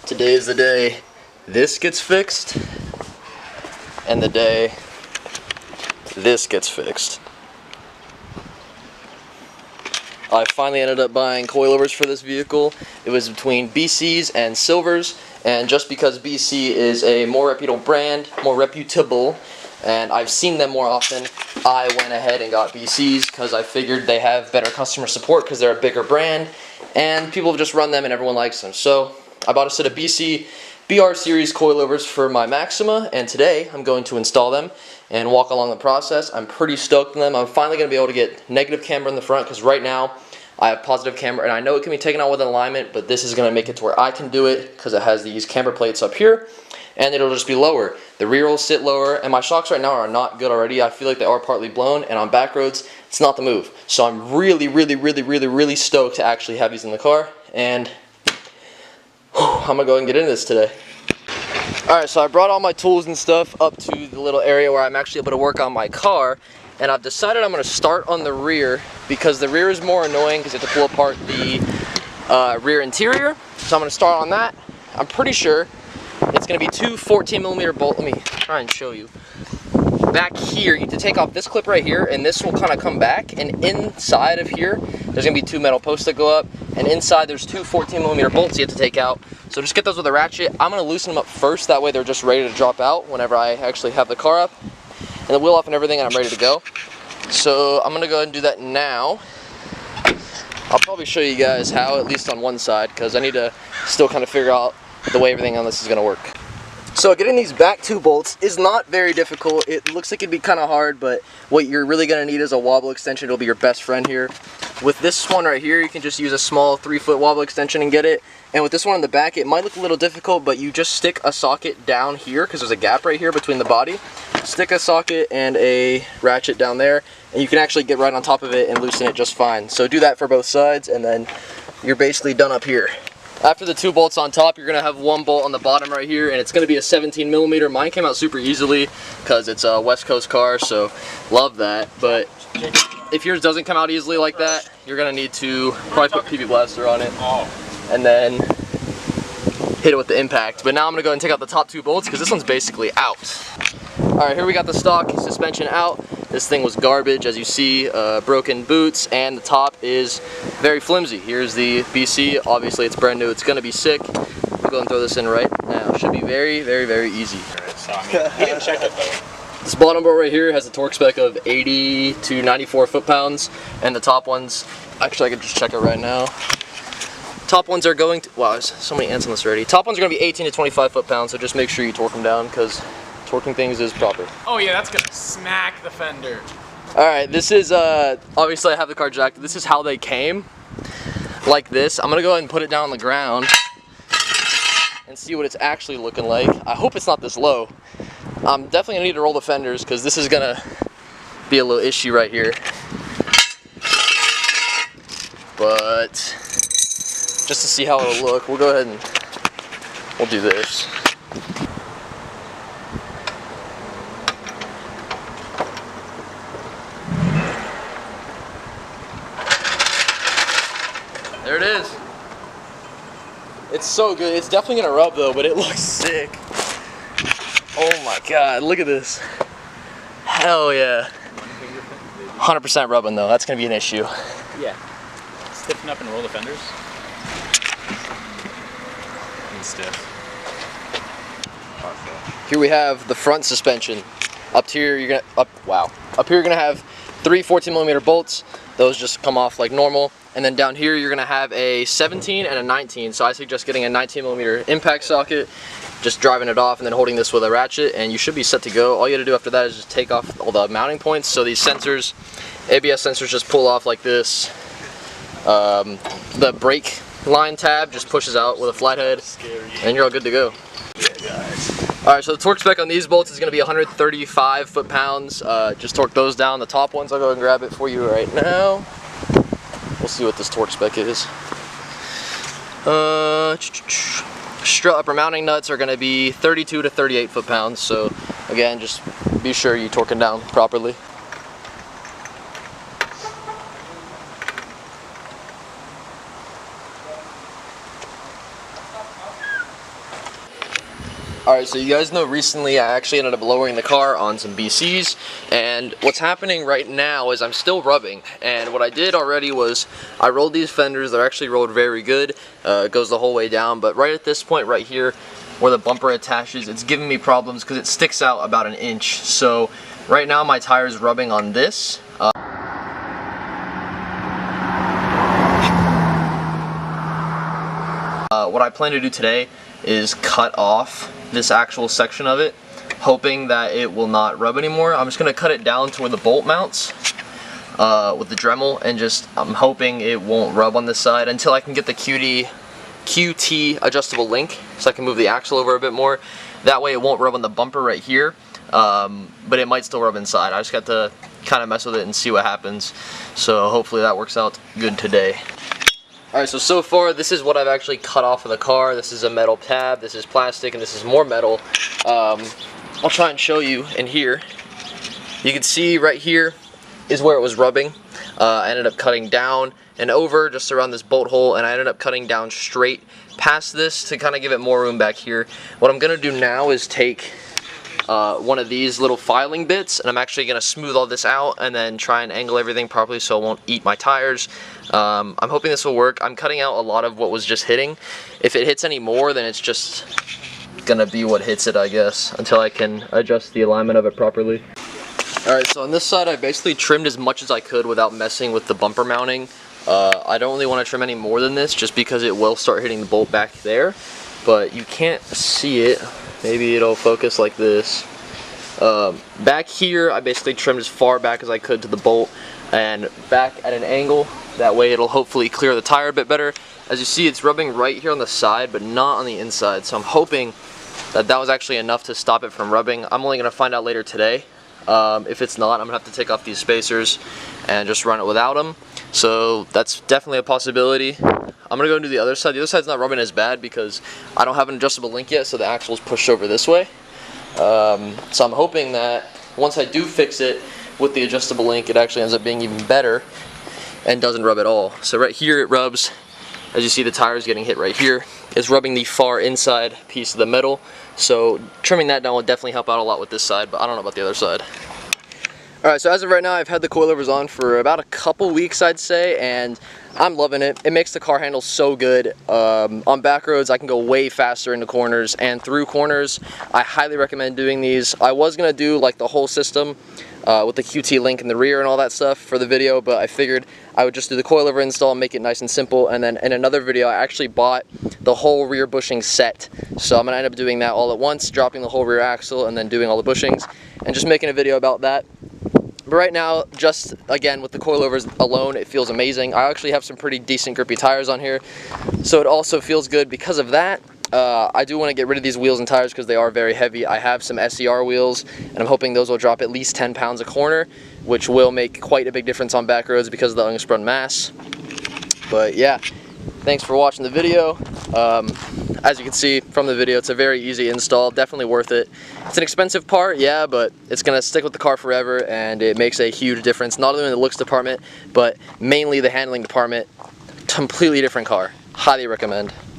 Today is the day this gets fixed, and the day this gets fixed. I finally ended up buying coilovers for this vehicle. It was between BC's and Silvers, and just because BC is a more reputable brand, and I've seen them more often, I went ahead and got BC's because I figured they have better customer support because they're a bigger brand, and people have just run them and everyone likes them. So I bought a set of BC BR series coilovers for my Maxima, and today I'm going to install them and walk along the process. I'm pretty stoked on them. I'm finally going to be able to get negative camber in the front because right now I have positive camber, and I know it can be taken out with an alignment, but this is going to make it to where I can do it because it has these camber plates up here, and it'll just be lower. The rear will sit lower, and my shocks right now are not good already. I feel like they are partly blown, and on back roads, it's not the move. So I'm really stoked to actually have these in the car, and I'm going to go and get into this today. Alright, so I brought all my tools and stuff up to the little area where I'm actually able to work on my car, and I've decided I'm going to start on the rear because the rear is more annoying because you have to pull apart the rear interior. So I'm going to start on that. I'm pretty sure it's going to be two 14mm bolts. Let me try and show you. Back here, you have to take off this clip right here, and this will kind of come back, and inside of here there's going to be two metal posts that go up, and inside there's two 14mm bolts you have to take out. So just get those with a ratchet. I'm going to loosen them up first, that way they're just ready to drop out whenever I actually have the car up, and the wheel off and everything, and I'm ready to go. So I'm going to go ahead and do that now. I'll probably show you guys how, at least on one side, because I need to still kind of figure out the way everything on this is going to work. So getting these back two bolts is not very difficult. It looks like it'd be kind of hard, but what you're really going to need is a wobble extension. It'll be your best friend here. With this one right here, you can just use a small 3-foot wobble extension and get it. And with this one in the back, it might look a little difficult, but you just stick a socket down here because there's a gap right here between the body. Stick a socket and a ratchet down there, and you can actually get right on top of it and loosen it just fine. So do that for both sides, and then you're basically done up here. After the two bolts on top, you're going to have one bolt on the bottom right here, and it's going to be a 17mm. Mine came out super easily because it's a West Coast car, so love that. But if yours doesn't come out easily like that, you're going to need to probably put PB Blaster on it and then hit it with the impact. But now I'm going to go ahead and take out the top two bolts because this one's basically out. Alright, here we got the stock suspension out. This thing was garbage, as you see, broken boots, and the top is very flimsy. Here's the BC. Obviously it's brand new, it's going to be sick. I'll go ahead and throw this in right now. Should be very easy. So, I mean, he didn't check it though. This bottom bolt right here has a torque spec of 80 to 94 foot-pounds, and the top ones, actually I can just check it right now. Top ones are going to, wow, there's so many ants on this already. Top ones are going to be 18 to 25 foot-pounds, so just make sure you torque them down because torquing things is proper. Oh yeah, that's gonna smack the fender. Alright, this is, obviously I have the car jacked. This is how they came, like this. I'm gonna go ahead and put it down on the ground and see what it's actually looking like. I hope it's not this low. I'm definitely gonna need to roll the fenders because this is gonna be a little issue right here. But just to see how it'll look, we'll go ahead and we'll do this. There it is. It's so good. It's definitely gonna rub though, but it looks sick. Oh my god, look at this. Hell yeah. 100% rubbing though, that's gonna be an issue. Yeah. Stiffen up and roll the fenders. And stiff. Here we have the front suspension. Up here you're gonna, Up here you're gonna have three 14mm bolts. Those just come off like normal. And then down here you're gonna have a 17 and a 19. So I suggest getting a 19mm impact socket, just driving it off and then holding this with a ratchet, and you should be set to go. All you have to do after that is just take off all the mounting points. So these sensors, ABS sensors, just pull off like this. The brake line tab just pushes out with a flathead, and you're all good to go. Alright, so the torque spec on these bolts is going to be 135 foot-pounds. Just torque those down. The top ones, I'll go ahead and grab it for you right now. We'll see what this torque spec is. Strut upper mounting nuts are going to be 32 to 38 foot-pounds. So again, just be sure you torque them down properly. Alright, so you guys know recently I actually ended up lowering the car on some BCs, and what's happening right now is I'm still rubbing, and what I did already was I rolled these fenders. They're actually rolled very good. It goes the whole way down, but right at this point right here where the bumper attaches, it's giving me problems because it sticks out about an inch. So right now my tire's rubbing on this. What I plan to do today is cut off this actual section of it, hoping that it will not rub anymore. I'm just going to cut it down to where the bolt mounts with the Dremel, and I'm hoping it won't rub on this side until I can get the QT adjustable link, so I can move the axle over a bit more. That way it won't rub on the bumper right here, but it might still rub inside. I just got to kind of mess with it and see what happens. So hopefully that works out good today. Alright, so far this is what I've actually cut off of the car. This is a metal tab, this is plastic, and this is more metal. I'll try and show you in here. You can see right here is where it was rubbing. I ended up cutting down and over just around this bolt hole, and I ended up cutting down straight past this to kind of give it more room back here. What I'm going to do now is take one of these little filing bits, and I'm actually going to smooth all this out and then try and angle everything properly so it won't eat my tires. I'm hoping this will work. I'm cutting out a lot of what was just hitting. If it hits any more, then it's just gonna be what hits it, I guess, until I can adjust the alignment of it properly. Alright, so on this side I basically trimmed as much as I could without messing with the bumper mounting. I don't really want to trim any more than this just because it will start hitting the bolt back there, but you can't see it. Maybe it'll focus like this. Back here I basically trimmed as far back as I could to the bolt and back at an angle. That way it'll hopefully clear the tire a bit better. As you see, it's rubbing right here on the side but not on the inside, so I'm hoping that was actually enough to stop it from rubbing. I'm only going to find out later today. If it's not, I'm going to have to take off these spacers and just run it without them. So that's definitely a possibility. I'm going to go and do the other side. The other side's not rubbing as bad because I don't have an adjustable link yet, so the axle's pushed over this way. So I'm hoping that once I do fix it with the adjustable link, it actually ends up being even better and doesn't rub at all. So right here it rubs. As you see, the tire is getting hit right here. It's rubbing the far inside piece of the metal. So trimming that down will definitely help out a lot with this side, but I don't know about the other side. Alright, so as of right now, I've had the coilovers on for about a couple weeks, I'd say, and I'm loving it. It makes the car handle so good. On back roads, I can go way faster into corners and through corners. I highly recommend doing these. I was going to do like the whole system with the QT link in the rear and all that stuff for the video, but I figured I would just do the coilover install and make it nice and simple. And then in another video, I actually bought the whole rear bushing set. So I'm going to end up doing that all at once, dropping the whole rear axle and then doing all the bushings and just making a video about that. But right now, just again with the coilovers alone, it feels amazing. I actually have some pretty decent grippy tires on here, so it also feels good because of that. I do want to get rid of these wheels and tires because they are very heavy. I have some SER wheels, and I'm hoping those will drop at least 10 pounds a corner, which will make quite a big difference on back roads because of the unsprung mass. But yeah, thanks for watching the video. As you can see from the video, it's a very easy install, definitely worth it. It's an expensive part, yeah, but it's going to stick with the car forever, and it makes a huge difference, not only in the looks department, but mainly the handling department. Completely different car. Highly recommend.